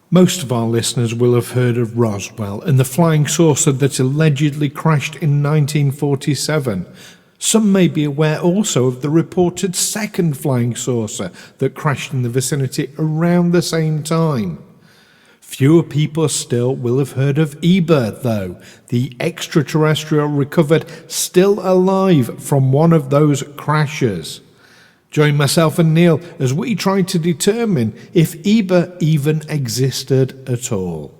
Most of our listeners will have heard of Roswell and the flying saucer that allegedly crashed in 1947. Some may be aware also of the reported second flying saucer that crashed in the vicinity around the same time. Fewer people still will have heard of EBE, though, the extraterrestrial recovered still alive from one of those crashes. Join myself and Neil as we try to determine if EBE even existed at all.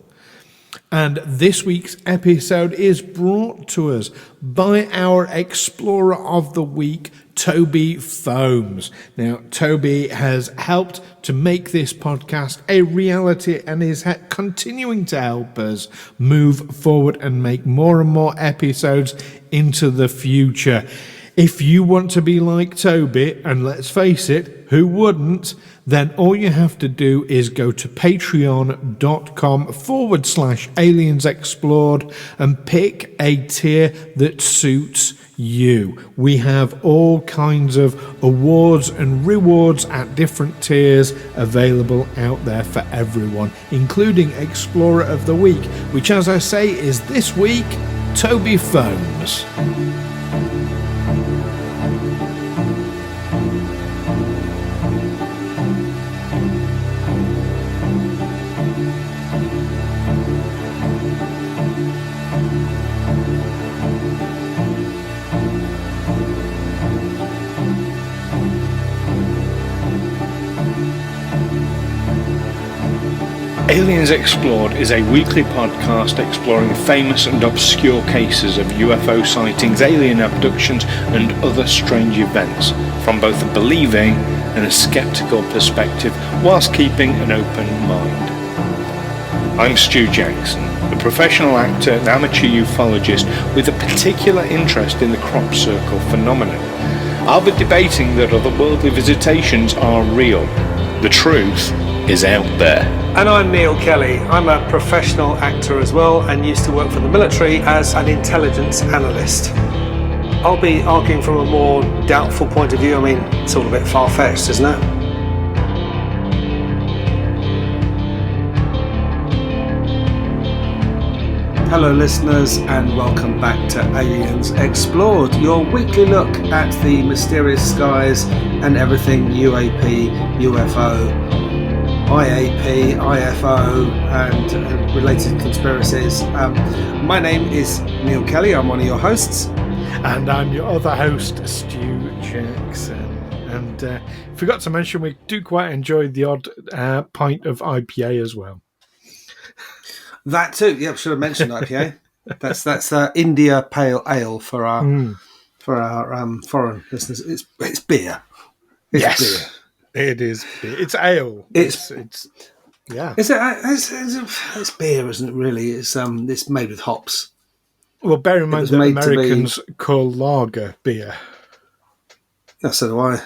And this week's episode is brought to us by our Explorer of the Week, Toby Fomes. Now, Toby has helped to make this podcast a reality and is continuing to help us move forward and make more and more episodes into the future. If you want to be like Toby, and let's face it, who wouldn't, then all you have to do is go to patreon.com/Aliens Explored and pick a tier that suits you. We have all kinds of awards and rewards at different tiers available out there for everyone, including Explorer of the Week, which, as I say, is this week, Toby Fomes. Aliens Explored is a weekly podcast exploring famous and obscure cases of UFO sightings, alien abductions and other strange events from both a believing and a skeptical perspective, whilst keeping an open mind. I'm Stu Jackson, a professional actor and amateur ufologist with a particular interest in the crop circle phenomenon. I'll be debating that otherworldly visitations are real. The truth is out there. And I'm Neil Kelly. I'm a professional actor as well and used to work for the military as an intelligence analyst. I'll be arguing from a more doubtful point of view. I mean, it's all a bit far-fetched, isn't it? Hello listeners and welcome back to Aliens Explored, your weekly look at the mysterious skies and everything UAP, UFO, IAP, IFO and related conspiracies. My name is Neil Kelly, I'm one of your hosts. And I'm your other host, Stu Jackson. And forgot to mention, we do quite enjoy the odd pint of IPA as well. That too, yeah, should have mentioned IPA. That's India Pale Ale for our foreign listeners. It's beer. It's yes. beer. It is. It's ale. It's yeah. It's beer, isn't it? Really, it's made with hops. Well, bear in mind that Americans call lager beer. Yeah, so do I.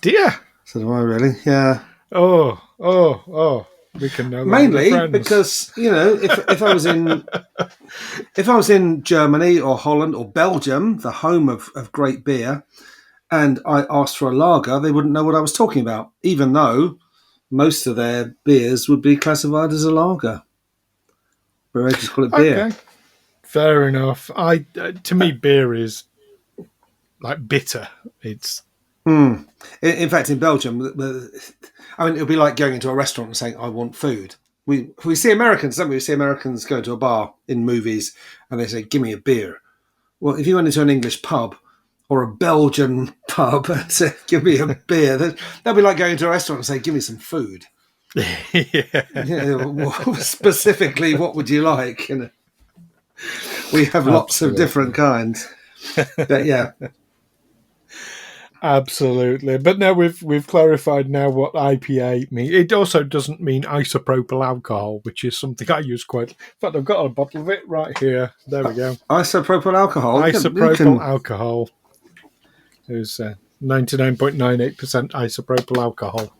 Do you? So do I, really? Yeah. Oh. We can know mainly because if I was in Germany or Holland or Belgium, the home of great beer, and I asked for a lager, they wouldn't know what I was talking about, even though most of their beers would be classified as a lager. But I just call it beer. Okay. Fair enough. To me, beer is like bitter. It's. In fact, in Belgium, it'll be like going into a restaurant and saying, "I want food." We see Americans, don't we? We see Americans go to a bar in movies and they say, "Give me a beer." Well, if you went into an English pub or a Belgian pub and said, "Give me a beer," that'd be like going to a restaurant and say, "Give me some food." Yeah. Specifically, what would you like? We have lots of different kinds, but yeah. Absolutely, but now we've clarified now what IPA means. It also doesn't mean isopropyl alcohol, which is something I use quite. In fact, I've got a bottle of it right here. There we go. Isopropyl alcohol. Isopropyl alcohol. There's 99.98% isopropyl alcohol.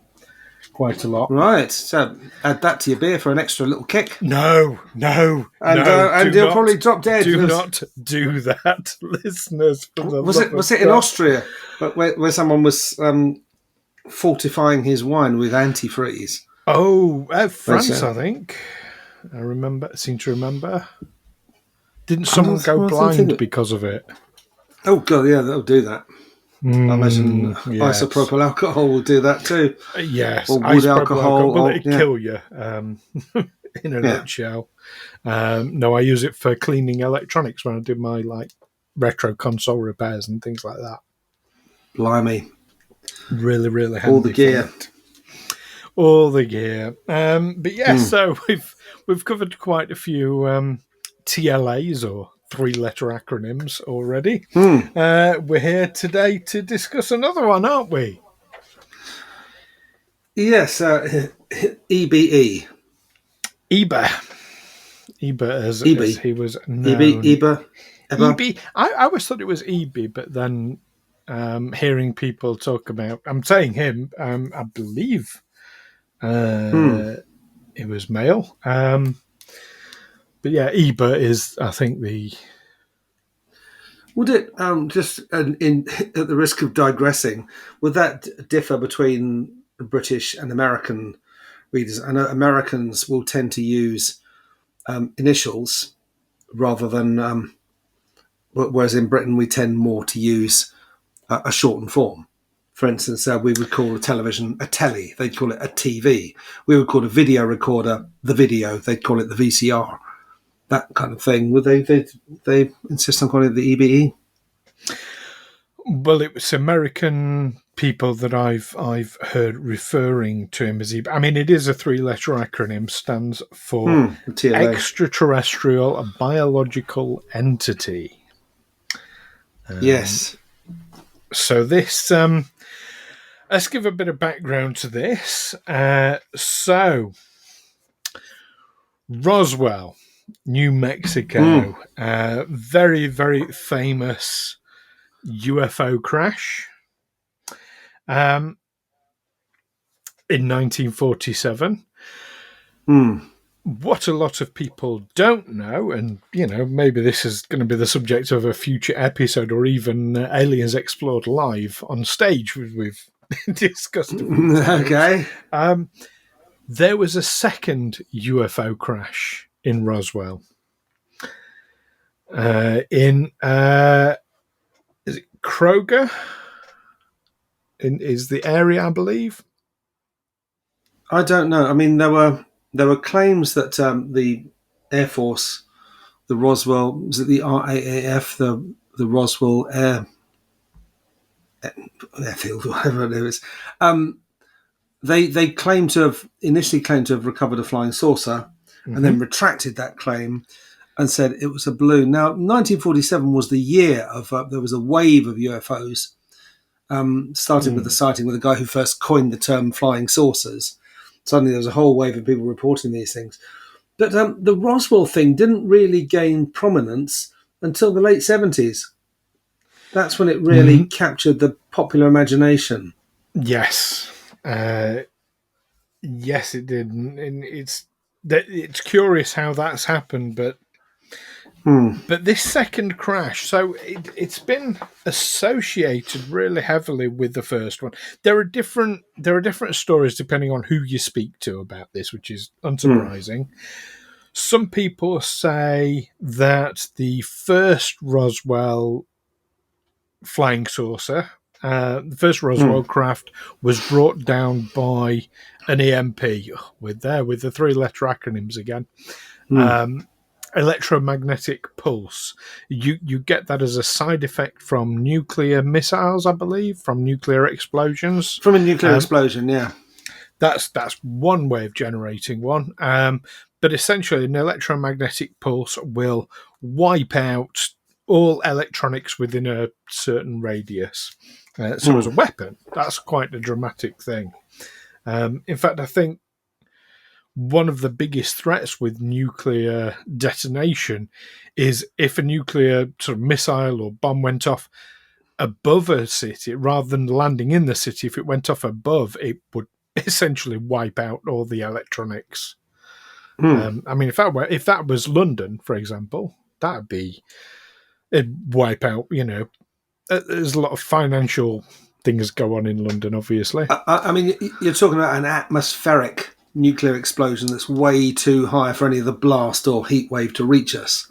Quite a lot. Right. So add that to your beer for an extra little kick. No. And you'll probably drop dead. Do not do that, listeners. Was it in Austria where someone was fortifying his wine with antifreeze? Oh, They France, said. I think. Seem to remember. Didn't I'm someone not, go well, I don't blind think. because of it? Oh god, yeah, that'll do that. I imagine Yes. isopropyl alcohol will do that too, Yes, or wood isopropyl alcohol. alcohol. Well, Or it'd yeah, kill you, in a yeah, nutshell. No, I use it for cleaning electronics when I do my retro console repairs and things like that. blimey, Really, really all the handy for gear. it. All the gear. But yes, Hmm. so we've covered quite a few TLAs, or three-letter acronyms, already. Hmm. We're here today to discuss another one, aren't we? Yes, EBE, EBE. EBE, as EBE, he was EBE, known. EBE, EBE. EB. I always thought it was EB, but then hearing people talk about, I'm saying him, I believe Hmm. it was male. But yeah, EBA is, I think, the. Would it just in at the risk of digressing, would that differ between British and American readers? I know Americans will tend to use initials rather than, whereas in Britain we tend more to use a shortened form. For instance, we would call a television a telly. They'd call it a TV. We would call a video recorder the video. They'd call it the VCR. That kind of thing. Would they insist on calling it the EBE? Well, it was American people that I've heard referring to him as EBA. I mean, it is a three-letter acronym, stands for The TLA. Extra-Terrestrial Biological Entity. Yes. So this, let's give a bit of background to this. So, Roswell, New Mexico, very, very famous UFO crash in 1947. What a lot of people don't know, and maybe this is going to be the subject of a future episode, or even Aliens Explored live on stage, we've discussed a few times. Okay. There was a second UFO crash in Roswell. In is it Kroger? Is the area, I believe. I don't know. I mean, there were claims that the Air Force, the Roswell, was it the RAAF, the Roswell Airfield, whatever it is. They claim to have initially claimed to have recovered a flying saucer, and then retracted that claim and said it was a balloon. Now, 1947 was the year of there was a wave of UFOs, starting with the sighting with the guy who first coined the term flying saucers. Suddenly, there was a whole wave of people reporting these things. But the Roswell thing didn't really gain prominence until the late 70s. That's when it really captured the popular imagination. Yes. Yes, it did. And it's curious how that's happened, but this second crash, so it's been associated really heavily with the first one. There are different stories depending on who you speak to about this, which is unsurprising. Some people say that the first Roswell flying saucer, the first Roswell craft, was brought down by an EMP. With the three-letter acronyms again. Electromagnetic pulse. You get that as a side effect from nuclear missiles, I believe, from nuclear explosions. From a nuclear explosion, yeah. That's one way of generating one. But essentially, an electromagnetic pulse will wipe out all electronics within a certain radius. So as a weapon, that's quite a dramatic thing. In fact, I think one of the biggest threats with nuclear detonation is if a nuclear sort of missile or bomb went off above a city, rather than landing in the city, if it went off above, it would essentially wipe out all the electronics. I mean, if that was London, for example, it'd wipe out. There's a lot of financial things go on in London, obviously. I mean, you're talking about an atmospheric nuclear explosion that's way too high for any of the blast or heat wave to reach us.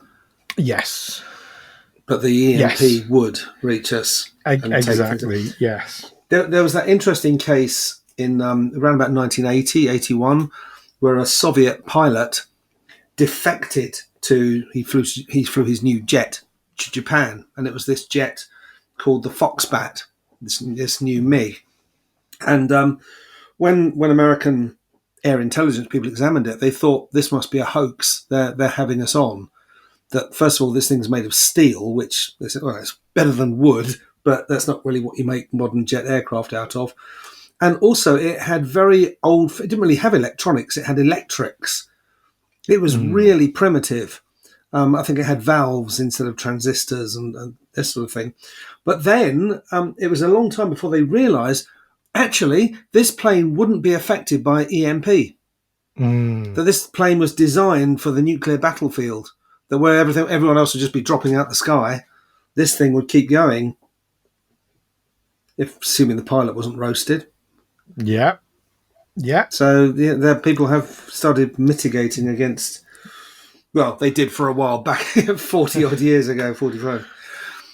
Yes. But the EMP Yes. would reach us. Exactly, yes. There was that interesting case in around about 1980, 81, where a Soviet pilot defected he flew his new jet to Japan, and it was this jet called the Foxbat, this new MiG. And when American air intelligence people examined it, they thought this must be a hoax. They're having us on. That first of all, this thing's made of steel, which they said, well, it's better than wood, but that's not really what you make modern jet aircraft out of. And also, it had very old. It didn't really have electronics. It had electrics. It was really primitive. I think it had valves instead of transistors and this sort of thing. But then it was a long time before they realised, actually, this plane wouldn't be affected by EMP. That this plane was designed for the nuclear battlefield. That where everyone else would just be dropping out the sky, this thing would keep going, assuming the pilot wasn't roasted. Yeah. So the people have started mitigating against. Well, they did for a while back, 40 odd years ago, 45.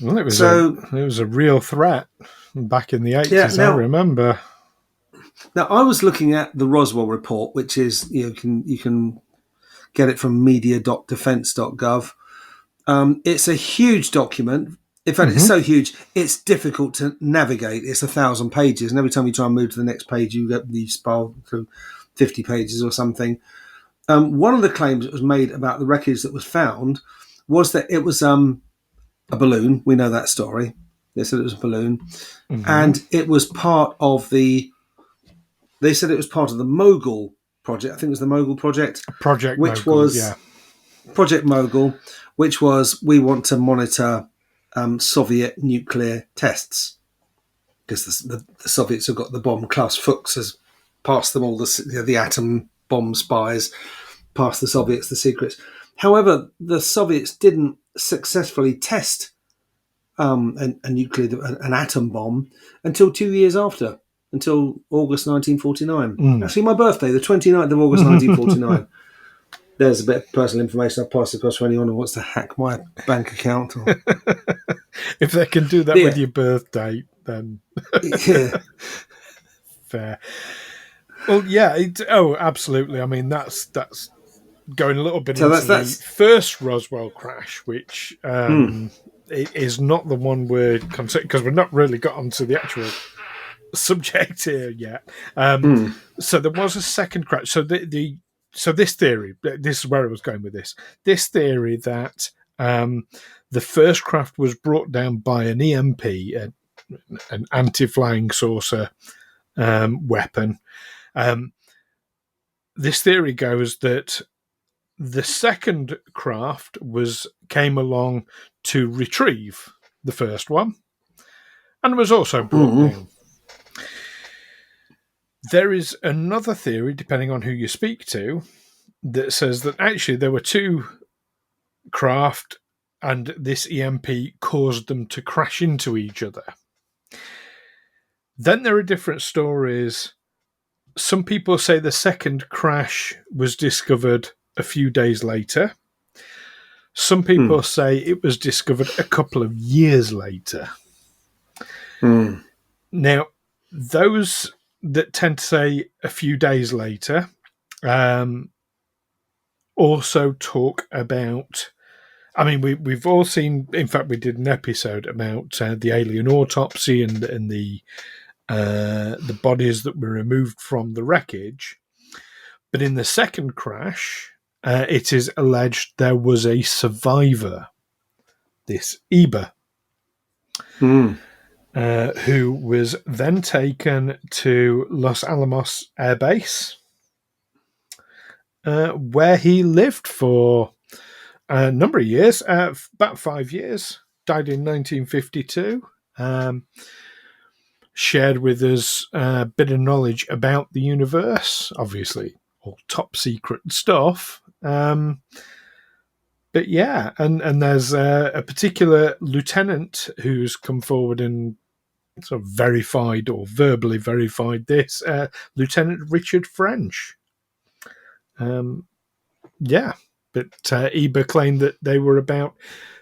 Well, it was a real threat back in the 80s. I remember. Now, I was looking at the Roswell report, which is you can get it from media.defense.gov. It's a huge document. In fact, it's so huge, it's difficult to navigate. It's 1,000 pages, and every time you try and move to the next page, you spiral through 50 pages or something. One of the claims that was made about the wreckage that was found was that it was a balloon. We know that story. They said it was a balloon, and it was part of the. They said it was part of the Mogul project. I think it was the Mogul project. Project Mogul, which was we want to monitor Soviet nuclear tests because the Soviets have got the bomb. Klaus Fuchs has passed them all the atom bomb spies, passed the Soviets the secrets. However, the Soviets didn't successfully test an atom bomb until 2 years after. Until August 1949. Actually, my birthday, the 29th of August 1949. There's a bit of personal information I'll pass across for anyone who wants to hack my bank account. If they can do that with your birth date, then fair. Well, yeah. Absolutely. I mean, that's going a little bit into the first Roswell crash, which is not the one we're considering because we've not really got onto the actual subject here yet. So there was a second crash. So this theory, this is where I was going with this. This theory that the first craft was brought down by an EMP, an anti-flying saucer weapon. This theory goes that the second craft came along to retrieve the first one and was also brought down. There is another theory, depending on who you speak to, that says that actually there were two craft and this EMP caused them to crash into each other. Then there are different stories. Some people say the second crash was discovered a few days later. Some people say it was discovered a couple of years later. Now, those that tend to say a few days later also talk about, I mean, we've all seen, in fact, we did an episode about the alien autopsy and the bodies that were removed from the wreckage. But in the second crash, it is alleged there was a survivor, this EBE, who was then taken to Los Alamos Air Base, where he lived for a number of years, about 5 years, died in 1952, shared with us a bit of knowledge about the universe, obviously all top secret stuff. But yeah, and there's a particular lieutenant who's come forward and sort of verified or verbally verified this, Lieutenant Richard French. Yeah, but EBE claimed that they were about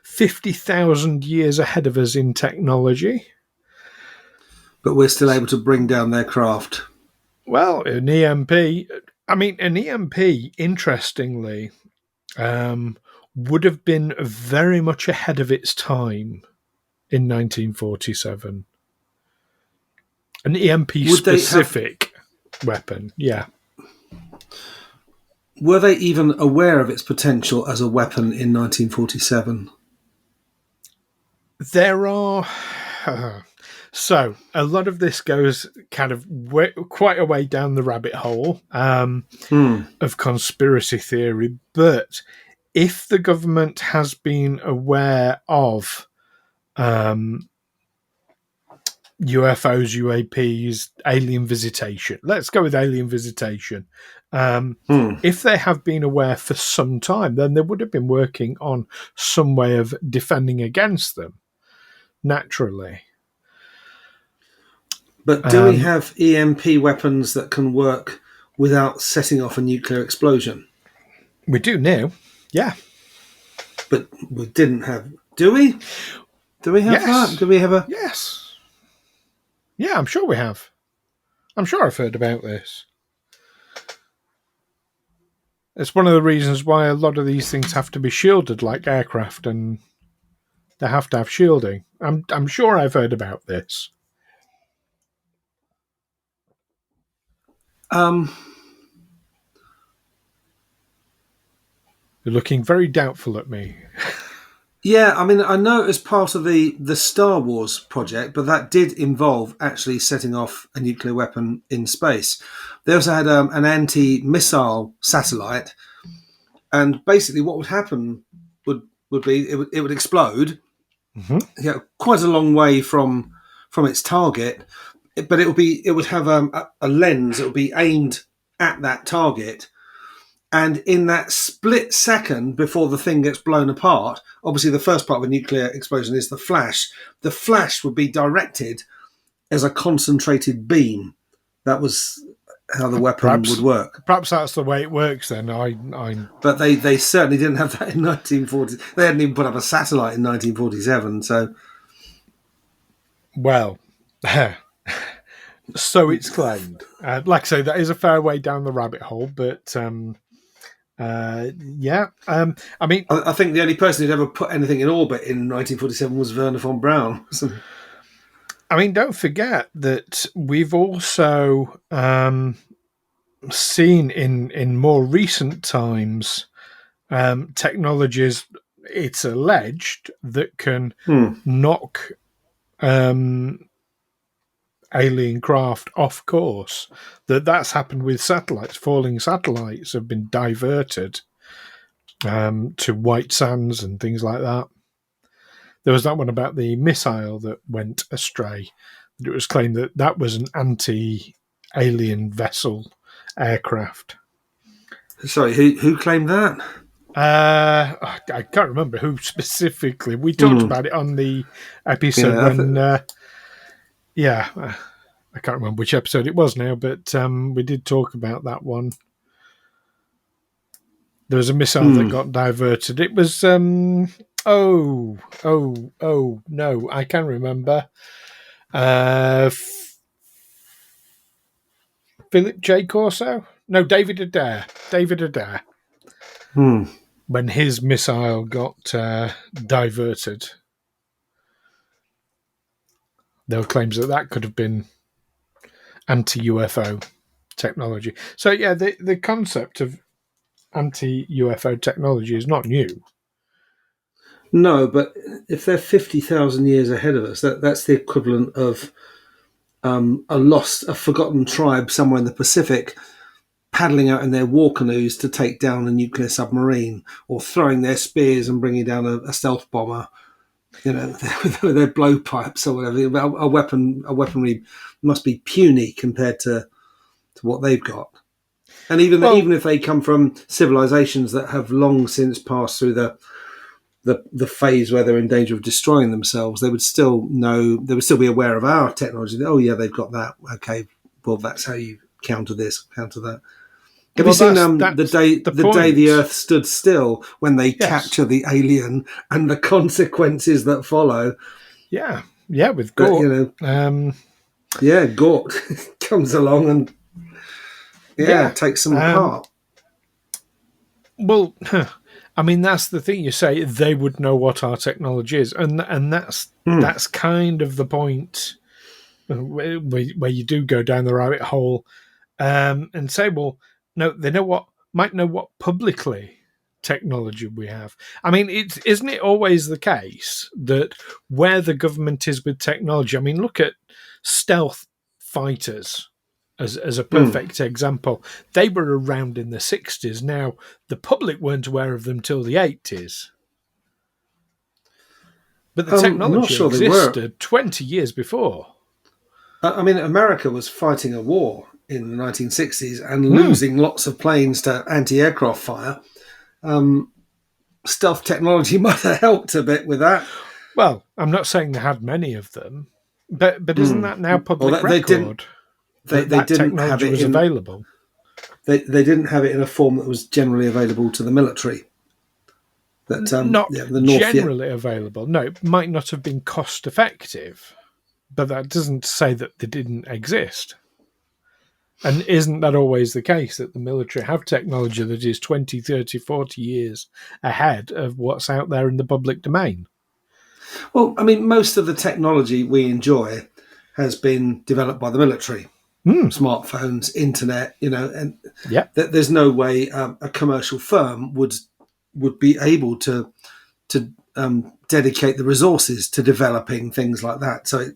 50,000 years ahead of us in technology. But we're still able to bring down their craft. Well, an EMP, interestingly, would have been very much ahead of its time in 1947. An EMP-specific weapon, yeah. Were they even aware of its potential as a weapon in 1947? There are... So, a lot of this goes kind of quite a way down the rabbit hole of conspiracy theory, but if the government has been aware of UFOs, UAPs, alien visitation. Let's go with alien visitation. If they have been aware for some time, then they would have been working on some way of defending against them, naturally. But do we have EMP weapons that can work without setting off a nuclear explosion? We do now, yeah. But we didn't have... Do we? Do we have that? Do we have a... Yes. Yeah, I'm sure we have. I'm sure I've heard about this. It's one of the reasons why a lot of these things have to be shielded, like aircraft, and they have to have shielding. I'm sure I've heard about this. You're looking very doubtful at me. Yeah, I mean, I know it was part of the Star Wars project, but that did involve actually setting off a nuclear weapon in space. They also had an anti-missile satellite, and basically what would happen would be it would explode, quite a long way from its target, but it would have a lens. It would be aimed at that target. And in that split second before the thing gets blown apart, obviously the first part of a nuclear explosion is the flash. The flash would be directed as a concentrated beam. That was how the weapon would work. Perhaps that's the way it works then. But they certainly didn't have that in 1940. They hadn't even put up a satellite in 1947. So, well, so it's claimed. Like I say, that is a fair way down the rabbit hole, but... yeah. I mean, I think the only person who'd ever put anything in orbit in 1947 was Werner von Braun. I mean, don't forget that we've also seen in more recent times technologies, it's alleged, that can knock alien craft off course. That's happened with satellites. Falling satellites have been diverted to white sands and things like that. There was that one about the missile that went astray. It was claimed that was an anti-alien vessel aircraft. Sorry, who claimed that? I can't remember who specifically. We talked about it on the episode I can't remember which episode it was now, but we did talk about that one. There was a missile that got diverted. It was no, I can remember. Philip J. Corso? No, David Adair. When his missile got diverted. There were claims that could have been anti-UFO technology. So, yeah, the concept of anti-UFO technology is not new. No, but if they're 50,000 years ahead of us, that's the equivalent of a forgotten tribe somewhere in the Pacific paddling out in their war canoes to take down a nuclear submarine, or throwing their spears and bringing down a stealth bomber. You know, with their blowpipes or whatever. A weaponry must be puny compared to what they've got. And even if they come from civilizations that have long since passed through the phase where they're in danger of destroying themselves, they would still be aware of our technology. Oh yeah, they've got that. Okay, well that's how you counter this, counter that. Have you seen that's the day the the day point. the Earth stood still when they Yes. capture the alien and the consequences that follow? Yeah, with But Gort. Gort comes along and takes them apart. Well, I mean, that's the thing. You say they would know what our technology is, and that's kind of the point where you do go down the rabbit hole and say, well, no, they might know what publicly technology we have. I mean, isn't it always the case that where the government is with technology? I mean, look at stealth fighters as a perfect example. They were around in the 60s. Now, the public weren't aware of them till the 80s. But the I'm not technology sure they were. existed 20 years before. I mean, America was fighting a war in the 1960s and losing lots of planes to anti-aircraft fire. Stealth technology might have helped a bit with that. Well, I'm not saying they had many of them, but isn't that now public record? They that didn't have technology it was available. They didn't have it in a form that was generally available to the military. That Not the North generally available. No, it might not have been cost effective, but that doesn't say that they didn't exist. And isn't that always the case, that the military have technology that is 20, 30, 40 years ahead of what's out there in the public domain? Well, I mean, most of the technology we enjoy has been developed by the military. Smartphones, internet, and there's no way a commercial firm would be able to dedicate the resources to developing things like that. So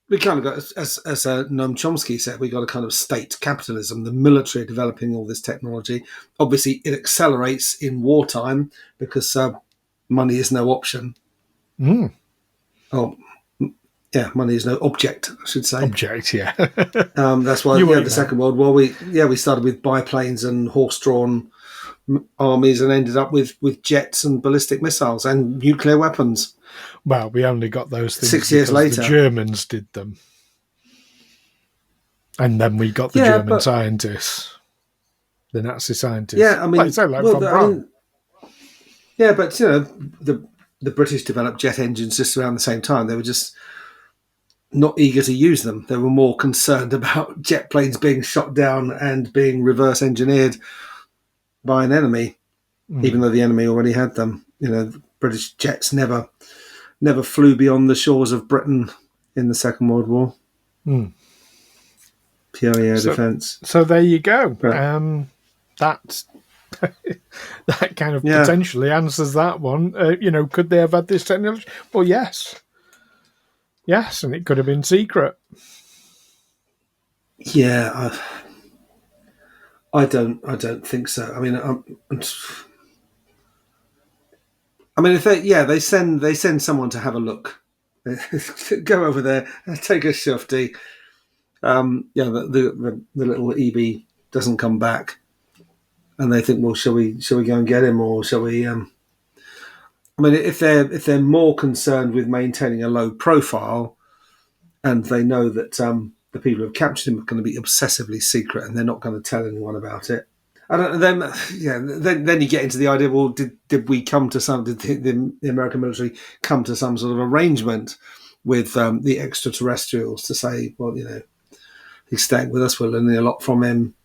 we kind of got, as Noam Chomsky said, we got a kind of state capitalism. The military are developing all this technology. Obviously, it accelerates in wartime because money is no option. Oh, yeah, money is no object, I should say. Object, yeah. That's why the Second World War, we started with biplanes and horse-drawn armies and ended up with jets and ballistic missiles and nuclear weapons. Well, we only got those things 6 years later. The Germans did them. And then we got the German scientists, the Nazi scientists. Yeah, I mean, but the British developed jet engines just around the same time. They were just not eager to use them. They were more concerned about jet planes being shot down and being reverse engineered by an enemy, even though the enemy already had them. British jets never flew beyond the shores of Britain in the Second World War. Pure air defence. So there you go. That kind of potentially answers that one. Could they have had this technology? Well, yes, and it could have been secret. Yeah, I don't think so. I mean, if they send someone to have a look, go over there, take a shufti. The little EBE doesn't come back, and they think, well, shall we go and get him, or shall we? I mean, if they're more concerned with maintaining a low profile, and they know that the people who have captured him are going to be obsessively secret, and they're not going to tell anyone about it. I don't. Then you get into the idea. Well, did we come to did the American military come to some sort of arrangement with the extraterrestrials to say, well, he's staying with us, we're learning a lot from him.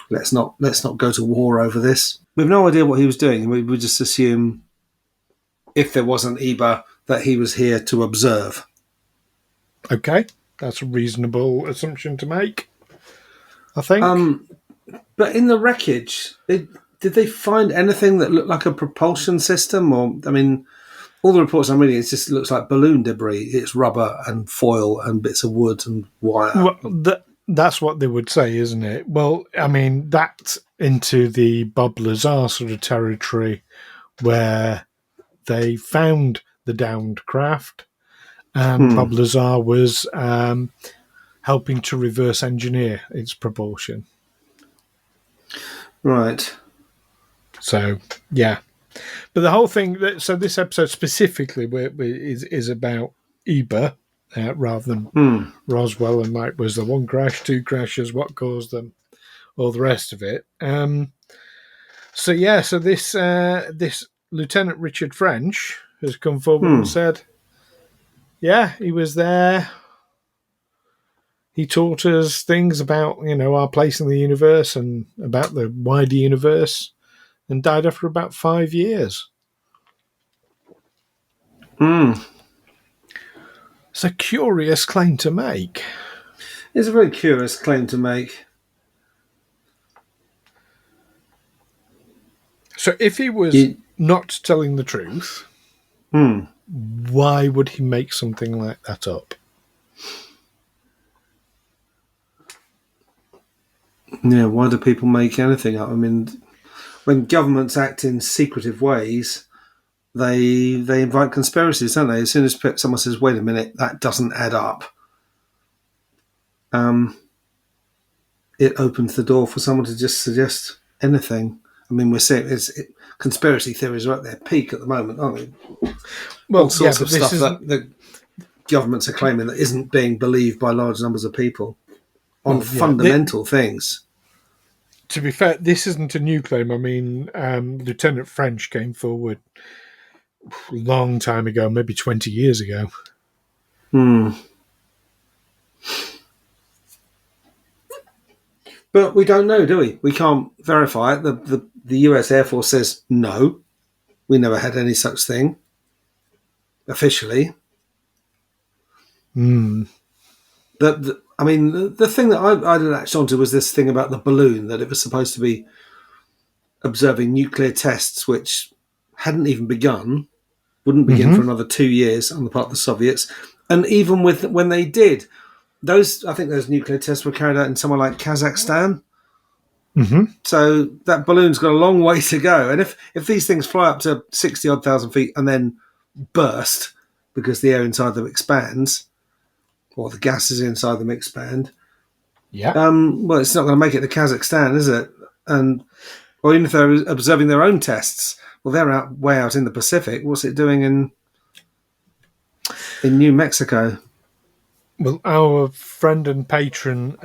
Let's not go to war over this. We have no idea what he was doing. We would just assume, if there wasn't EBE, that he was here to observe. Okay, that's a reasonable assumption to make, I think. But in the wreckage, did they find anything that looked like a propulsion system? Or, I mean, all the reports I'm reading, it just looks like balloon debris. It's rubber and foil and bits of wood and wire. Well, that's what they would say, isn't it? Well, I mean, that's into the Bob Lazar sort of territory, where they found the downed craft, and Bob Lazar was helping to reverse engineer its propulsion. Right. So, yeah. But the whole thing, so this episode specifically is about EBE rather than Roswell, and was there one crash, two crashes, what caused them, all the rest of it. So this Lieutenant Richard French has come forward and said, yeah, he was there. He taught us things about, our place in the universe and about the wider universe, and died after about 5 years. It's a curious claim to make. It's a very curious claim to make. So if he was not telling the truth, why would he make something like that up? Yeah, why do people make anything up? I mean, when governments act in secretive ways, they invite conspiracies, don't they? As soon as someone says, wait a minute, that doesn't add up, it opens the door for someone to just suggest anything. I mean, we're seeing conspiracy theories are at their peak at the moment, aren't they? Well, all sorts of stuff that the governments are claiming that isn't being believed by large numbers of people on fundamental things. To be fair, this isn't a new claim. I mean, Lieutenant French came forward a long time ago, maybe 20 years ago. But we don't know, do we? We can't verify it. The US Air Force says no. We never had any such thing officially. I mean, the thing that I latched onto was this thing about the balloon, that it was supposed to be observing nuclear tests, which hadn't even begun, wouldn't begin for another 2 years on the part of the Soviets. And even when they did, I think those nuclear tests were carried out in somewhere like Kazakhstan. So that balloon's got a long way to go. And if these things fly up to 60-odd thousand feet and then burst because the air inside them expands, or the gases inside them expand, well, it's not going to make it to Kazakhstan, is it? Or even if they're observing their own tests, well, they're way out in the Pacific. What's it doing in New Mexico? Well, our friend and patron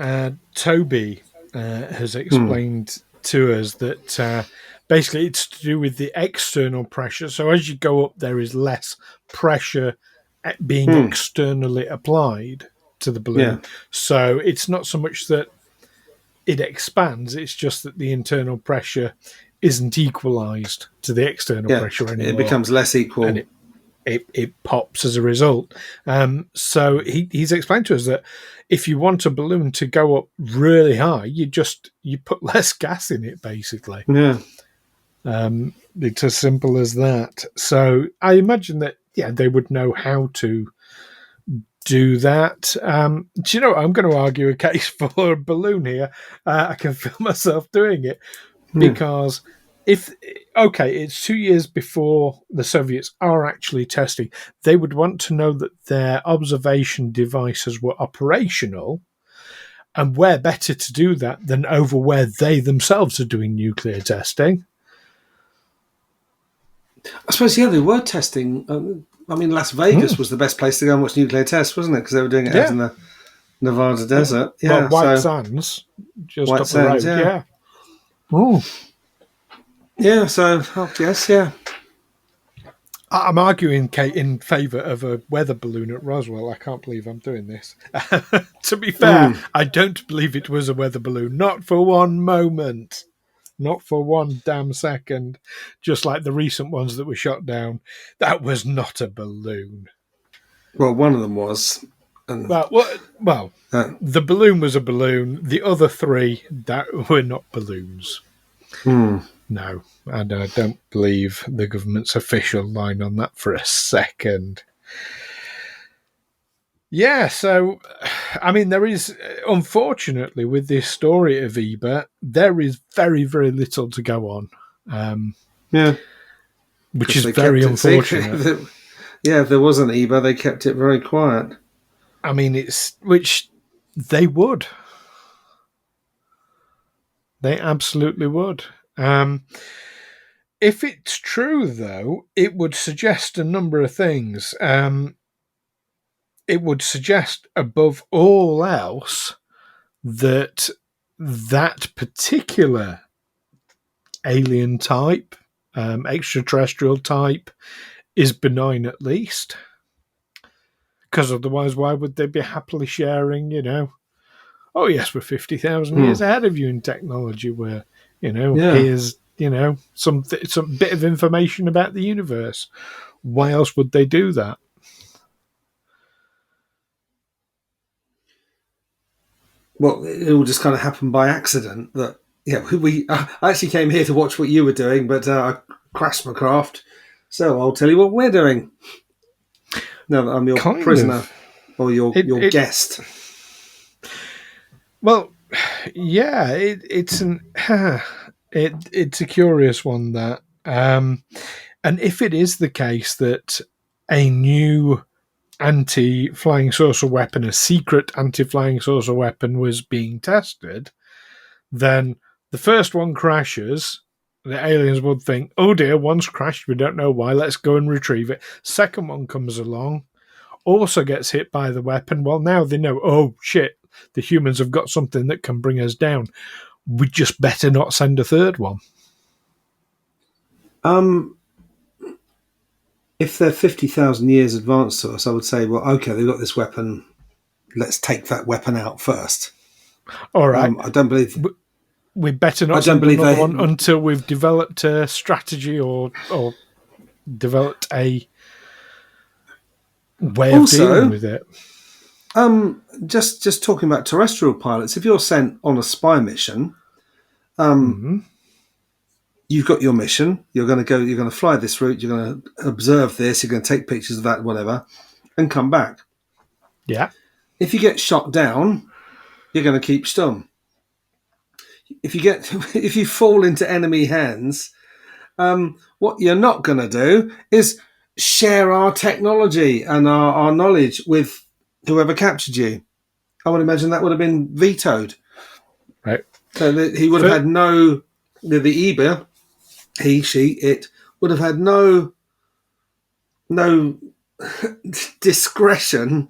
Toby has explained to us that basically it's to do with the external pressure. So as you go up, there is less pressure being externally applied to the balloon. So it's not so much that it expands, it's just that the internal pressure isn't equalized to the external pressure anymore. It becomes less equal. And it pops as a result. So he's explained to us that if you want a balloon to go up really high, you put less gas in it, basically. Yeah. It's as simple as that. So I imagine that, they would know how to do that. Do you know what? I'm going to argue a case for a balloon here. I can feel myself doing it because it's 2 years before the Soviets are actually testing. They would want to know that their observation devices were operational, and where better to do that than over where they themselves are doing nuclear testing. I suppose, they were testing. I mean, Las Vegas was the best place to go and watch nuclear tests, wasn't it? Because they were doing it out in the Nevada desert. Well, White Sands, just White up the road. Sands, Yeah. Oh. Yeah, so, yes, yeah. I'm arguing, Kate, in favour of a weather balloon at Roswell. I can't believe I'm doing this. To be fair, I don't believe it was a weather balloon. Not for one moment. Not for one damn second. Just like the recent ones that were shot down. That was not a balloon. Well, one of them was. Well, the balloon was a balloon. The other three that were not balloons. No, and I don't believe the government's official line on that for a second. Yeah, so, I mean, there is, unfortunately, with this story of EBE, there is very, very little to go on. Which is very unfortunate. If there was an EBE, they kept it very quiet. I mean, which they would. They absolutely would. If it's true, though, it would suggest a number of things. It would suggest, above all else, that that particular alien type, extraterrestrial type, is benign at least. Because otherwise, why would they be happily sharing, oh, yes, we're 50,000 years ahead of you in technology. We're, here's, some bit of information about the universe. Why else would they do that? Well, it all just kind of happened by accident that, I actually came here to watch what you were doing, but I crashed my craft. So I'll tell you what we're doing. Now that I'm your prisoner or your guest. Well, yeah, it's a curious one, that. And if it is the case that a new anti-flying saucer weapon, a secret anti-flying saucer weapon, was being tested, then the first one crashes. The aliens would think, oh dear, one's crashed, we don't know why, let's go and retrieve it. Second one comes along, also gets hit by the weapon. Well, now they know, oh shit, the humans have got something that can bring us down. We just better not send a third one. If they're 50,000 years advanced to us, I would say, well, okay, they've got this weapon. Let's take that weapon out first. All right. I don't believe... We better not send another one until we've developed a strategy or developed a way of dealing with it. Just talking about terrestrial pilots, if you're sent on a spy mission, you've got your mission. You're going to fly this route. You're going to observe this. You're going to take pictures of that, whatever, and come back. Yeah. If you get shot down, you're going to keep stum. If you fall into enemy hands, what you're not going to do is share our technology and our knowledge with whoever captured you. I would imagine that would have been vetoed. Right. So he would have had no... The EBE, he, she, it, would have had no discretion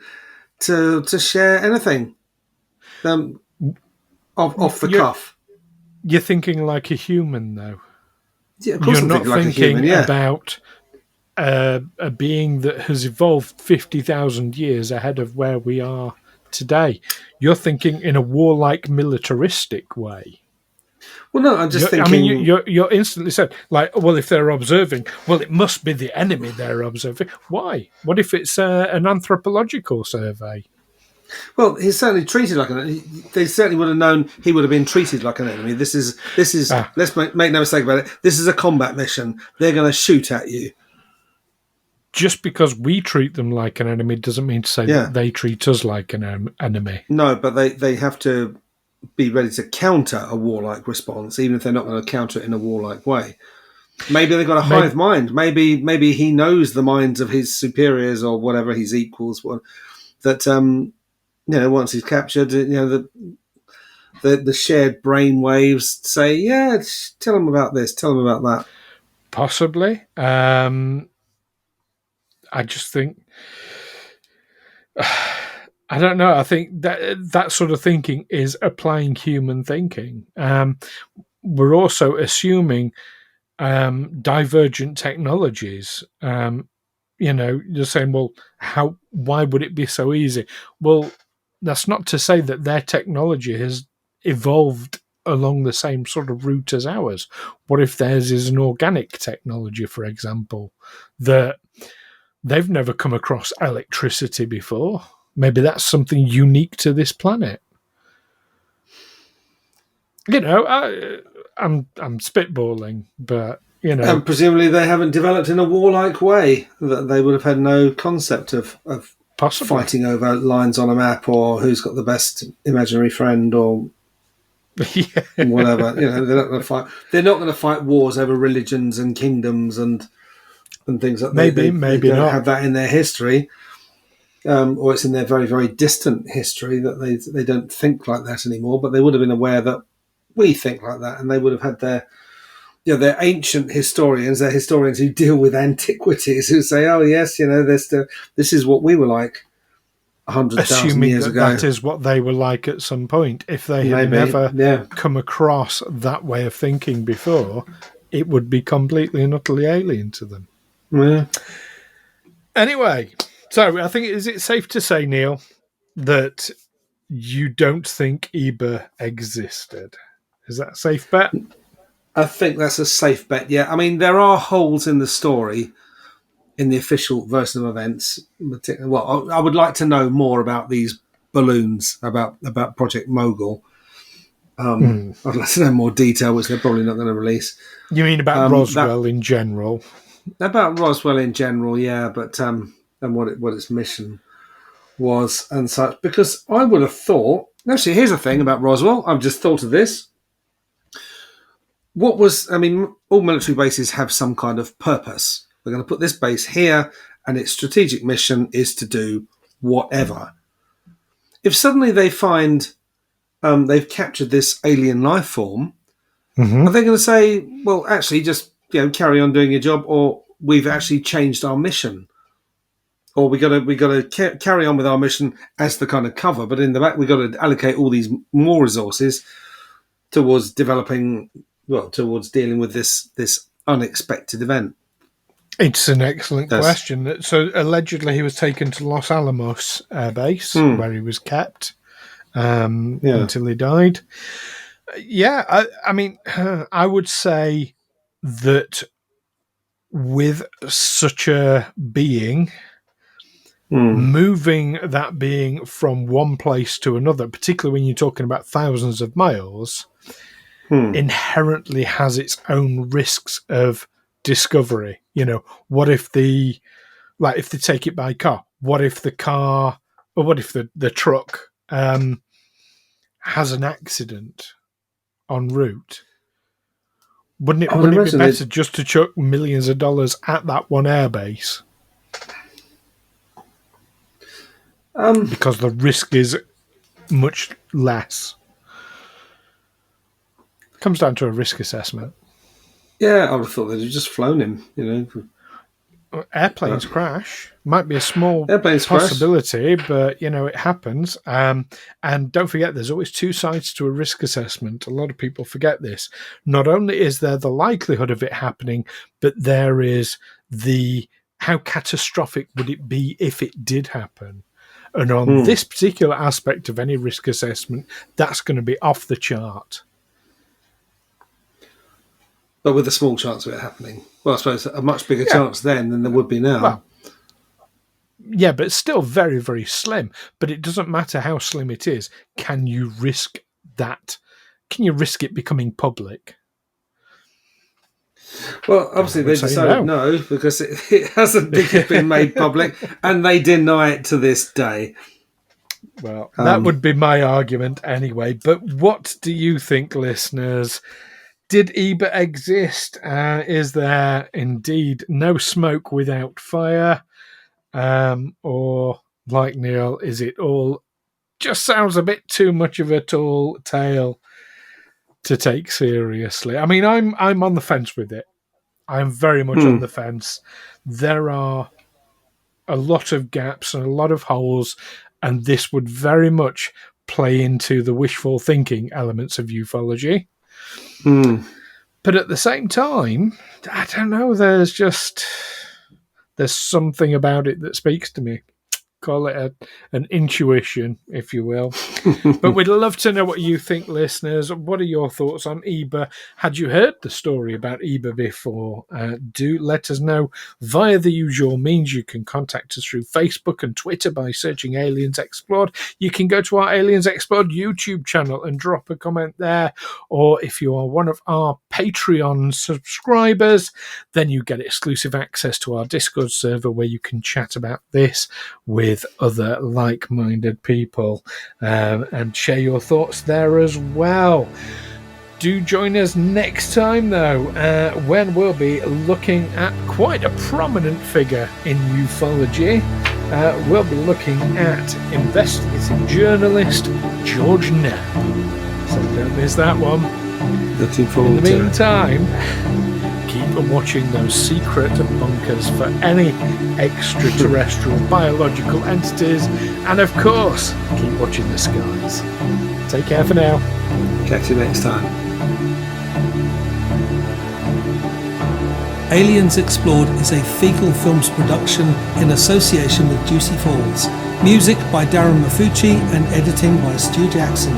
to share anything off the cuff. You're thinking like a human, though. Yeah, of course you're not like thinking about a being that has evolved 50,000 years ahead of where we are today. You're thinking in a warlike, militaristic way. Well, no, I'm just thinking... I mean, you're instantly said, like, well, if they're observing, well, it must be the enemy they're observing. Why? What if it's an anthropological survey? Well, he's certainly treated like an enemy. They certainly would have known he would have been treated like an enemy. This is. Let's make no mistake about it. This is a combat mission. They're going to shoot at you. Just because we treat them like an enemy doesn't mean to say that they treat us like an enemy. No, but they have to be ready to counter a warlike response, even if they're not going to counter it in a warlike way. Maybe they've got a hive mind. Maybe he knows the minds of his superiors or whatever, his equals. That once he's captured, the shared brain waves say, yeah, tell him about this, tell him about that. Possibly. I just think, I don't know. I think that sort of thinking is applying human thinking. We're also assuming divergent technologies. You're saying, well, why would it be so easy? Well, that's not to say that their technology has evolved along the same sort of route as ours. What if theirs is an organic technology, for example, that they've never come across electricity before? Maybe that's something unique to this planet. I'm spitballing, but and presumably they haven't developed in a warlike way, that they would have had no concept of possibly fighting over lines on a map or who's got the best imaginary friend or whatever. They're not going to fight. They're not going to fight wars over religions and kingdoms and things like that. Maybe they don't have that in their history, or it's in their very, very distant history that they don't think like that anymore. But they would have been aware that we think like that, and they would have had their ancient historians, their historians who deal with antiquities, who say, oh yes, this is what we were like. 100,000 Assuming years that ago. that is what they were like at some point. If they had never come across that way of thinking before, it would be completely and utterly alien to them. Yeah. Anyway, so I think, is it safe to say, Neil, that you don't think EBE existed? Is that a safe bet? I think that's a safe bet, yeah. I mean, there are holes in the story in the official version of events. Well, I would like to know more about these balloons, about Project Mogul. I'd like to know more detail, which they're probably not going to release. You mean about Roswell in general? About Roswell in general, yeah, but and what its mission was and such. Because I would have thought... Actually, here's a thing about Roswell. I've just thought of this. All military bases have some kind of purpose. We're going to put this base here, and its strategic mission is to do whatever. If suddenly they find they've captured this alien life form, are they going to say, well, actually, just carry on doing your job, or we've actually changed our mission? Or we got to carry on with our mission as the kind of cover, but in the back, we got to allocate all these more resources towards developing... towards dealing with this unexpected event. It's an excellent question. So allegedly he was taken to Los Alamos Air Base, where he was kept until he died. Yeah, I mean, I would say that with such a being, moving that being from one place to another, particularly when you're talking about thousands of miles... inherently has its own risks of discovery. What if if they take it by car? What if the car, or what if the truck has an accident en route? Wouldn't it be better just to chuck millions of dollars at that one airbase? Because the risk is much less. Comes down to a risk assessment. Yeah, I would have thought they'd have just flown him. Airplanes crash. Might be a small possibility, but it happens. And don't forget, there's always two sides to a risk assessment. A lot of people forget this. Not only is there the likelihood of it happening, but there is how catastrophic would it be if it did happen. And on this particular aspect of any risk assessment, that's going to be off the chart. But with a small chance of it happening. Well, I suppose a much bigger chance then than there would be now. Well, yeah, but it's still very, very slim. But it doesn't matter how slim it is. Can you risk that? Can you risk it becoming public? Well, obviously they decided no, because it hasn't been made public, and they deny it to this day. Well, that would be my argument anyway. But what do you think, listeners? Did EBE exist? Is there indeed no smoke without fire? Or, like Neil, is it all just sounds a bit too much of a tall tale to take seriously? I mean, I'm on the fence with it. I'm very much on the fence. There are a lot of gaps and a lot of holes, and this would very much play into the wishful thinking elements of ufology. But at the same time, I don't know, there's something about it that speaks to me. Call it an intuition, if you will. But we'd love to know what you think, listeners. What are your thoughts on EBE? Had you heard the story about EBE before? Do let us know via the usual means. You can contact us through Facebook and Twitter by searching Aliens Explored. You can go to our Aliens Explored YouTube channel and drop a comment there. Or if you are one of our Patreon subscribers, then you get exclusive access to our Discord server where you can chat about this with other like-minded people and share your thoughts there as well. Do join us next time, though, when we'll be looking at quite a prominent figure in ufology. We'll be looking at investigative journalist George Knapp. So don't miss that one. Looking forward in the meantime, keep watching those secret bunkers for any extraterrestrial biological entities, and of course, keep watching the skies. Take care for now. Catch you next time. Aliens Explored is a Fecal Films production in association with Juicy Falls. Music by Darren Mafucci and editing by Stu Jackson.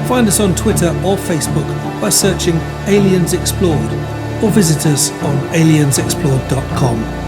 Find us on Twitter or Facebook by searching Aliens Explored, or visit us on aliensexplored.com.